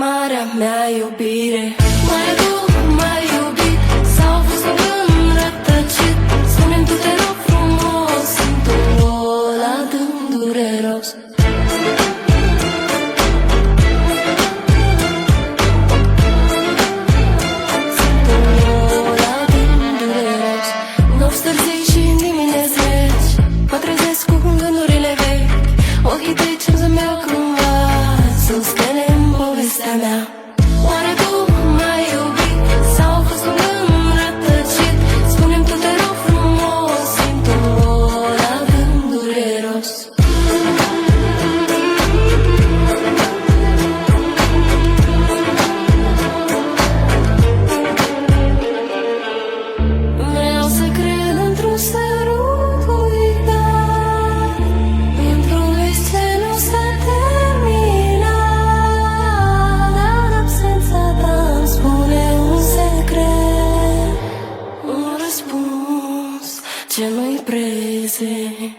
marea mea iubire. M-ai iubit sau a fost un gând rătăcit? Spune-mi tu, te rog frumos, simt un gol adânc dureros. Ochii tăi ce-mi zâmbeau cândva sunt stele în povestea mea. Oare tu m-ai iubit sau a fost un gând rătăcit? Spune-mi tu, te rog frumos, simt un gol adânc dureros. Vreau să cred într-un sărut uitat, într-o veste ce nu s-a terminat. Dar absența ta îmi spune un secret, un răspuns ce nu-i prezent.